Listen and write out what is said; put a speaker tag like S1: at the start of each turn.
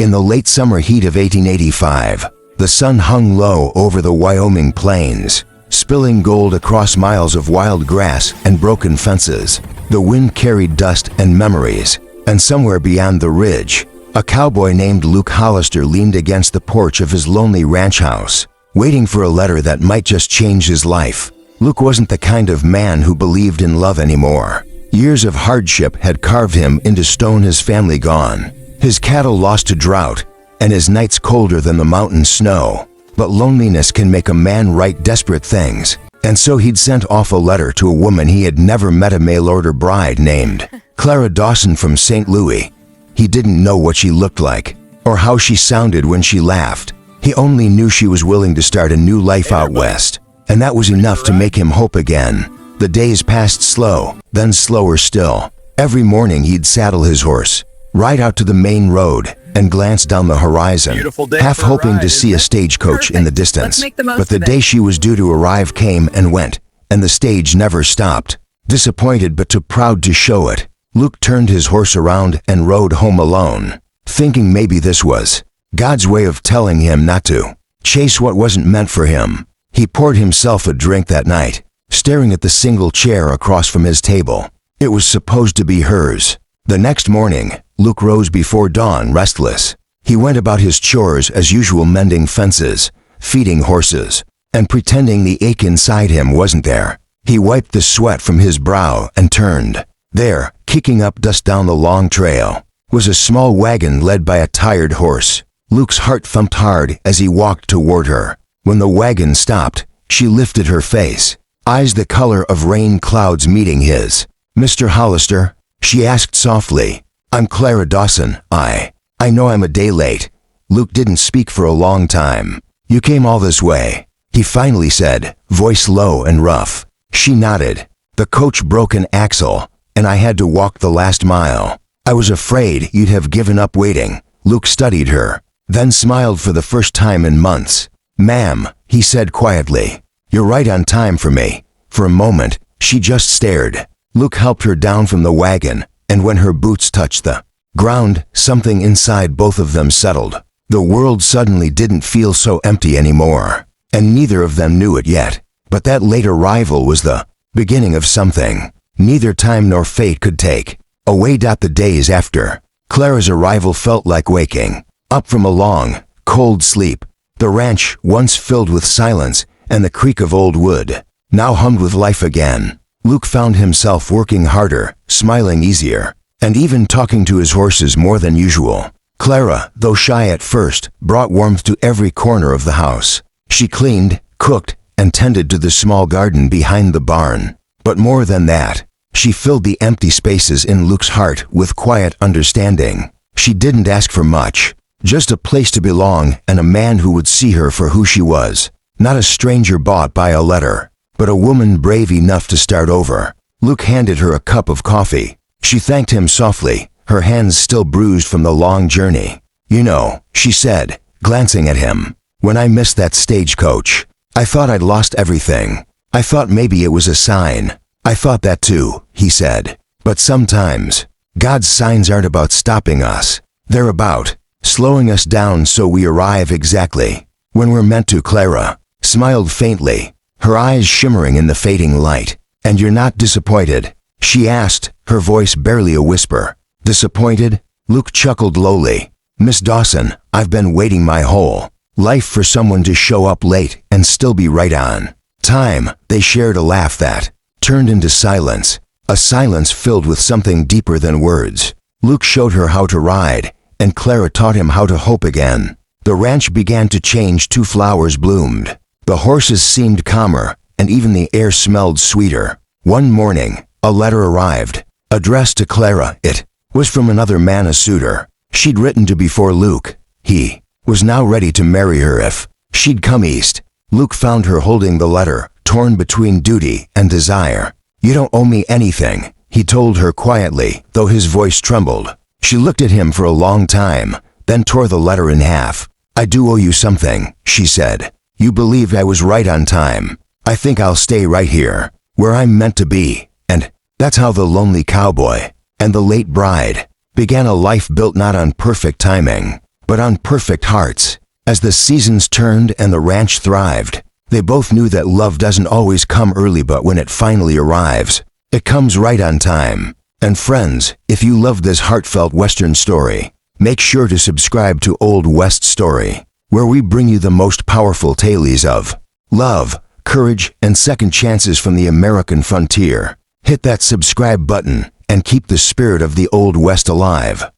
S1: In the late summer heat of 1885, the sun hung low over the Wyoming plains, spilling gold across miles of wild grass and broken fences. The wind carried dust and memories, and somewhere beyond the ridge, a cowboy named Luke Hollister leaned against the porch of his lonely ranch house, waiting for a letter that might just change his life. Luke wasn't the kind of man who believed in love anymore. Years of hardship had carved him into stone, his family gone, his cattle lost to drought, and his nights colder than the mountain snow. But loneliness can make a man write desperate things, and so he'd sent off a letter to a woman he had never met, a mail-order bride named Clara Dawson from St. Louis. He didn't know what she looked like, or how she sounded when she laughed. He only knew she was willing to start a new life out west, and that was enough to make him hope again. The days passed slow, then slower still. Every morning he'd saddle his horse, ride out to the main road, and glance down the horizon, half hoping to see a stagecoach in the distance. But the day she was due to arrive came and went, and the stage never stopped. Disappointed but too proud to show it, Luke turned his horse around and rode home alone, thinking maybe this was God's way of telling him not to chase what wasn't meant for him. He poured himself a drink that night, staring at the single chair across from his table. It was supposed to be hers. The next morning, Luke rose before dawn, restless. He went about his chores as usual, mending fences, feeding horses, and pretending the ache inside him wasn't there. He wiped the sweat from his brow and turned. There, kicking up dust down the long trail, was a small wagon led by a tired horse. Luke's heart thumped hard as he walked toward her. When the wagon stopped, she lifted her face, eyes the color of rain clouds meeting his. "Mr. Hollister?" she asked softly. "I'm Clara Dawson. I know I'm a day late." Luke didn't speak for a long time. "You came all this way," he finally said, voice low and rough. She nodded. "The coach broke an axle, and I had to walk the last mile. I was afraid you'd have given up waiting." Luke studied her, then smiled for the first time in months. "Ma'am," he said quietly, "you're right on time for me." For a moment, she just stared. Luke helped her down from the wagon, and when her boots touched the ground, something inside both of them settled. The world suddenly didn't feel so empty anymore, and neither of them knew it yet. But that late arrival was the beginning of something neither time nor fate could take away. The days after Clara's arrival felt like waking up from a long, cold sleep. The ranch, once filled with silence and the creak of old wood, now hummed with life again. Luke found himself working harder, smiling easier, and even talking to his horses more than usual. Clara, though shy at first, brought warmth to every corner of the house. She cleaned, cooked, and tended to the small garden behind the barn. But more than that, she filled the empty spaces in Luke's heart with quiet understanding. She didn't ask for much, just a place to belong and a man who would see her for who she was. Not a stranger bought by a letter, but a woman brave enough to start over. Luke handed her a cup of coffee. She thanked him softly, her hands still bruised from the long journey. "You know," she said, glancing at him, "when I missed that stagecoach, I thought I'd lost everything. I thought maybe it was a sign." "I thought that too," he said. "But sometimes, God's signs aren't about stopping us. They're about slowing us down so we arrive exactly when we're meant to." Clara smiled faintly, her eyes shimmering in the fading light. "And you're not disappointed?" she asked, her voice barely a whisper. "Disappointed?" Luke chuckled lowly. "Miss Dawson, I've been waiting my whole life for someone to show up late and still be right on time." They shared a laugh that turned into silence, a silence filled with something deeper than words. Luke showed her how to ride, and Clara taught him how to hope again. The ranch began to change. 2 flowers bloomed. The horses seemed calmer, and even the air smelled sweeter. One morning, a letter arrived, addressed to Clara. It was from another man, a suitor she'd written to before Luke. He was now ready to marry her if she'd come east. Luke found her holding the letter, torn between duty and desire. "You don't owe me anything," he told her quietly, though his voice trembled. She looked at him for a long time, then tore the letter in half. "I do owe you something," she said. "You believed I was right on time. I think I'll stay right here, where I'm meant to be." And that's how the lonely cowboy and the late bride began a life built not on perfect timing, but on perfect hearts. As the seasons turned and the ranch thrived, they both knew that love doesn't always come early, but when it finally arrives, it comes right on time. And friends, if you love this heartfelt Western story, make sure to subscribe to Old West Story, where we bring you the most powerful tales of love, courage, and second chances from the American frontier. Hit that subscribe button and keep the spirit of the Old West alive.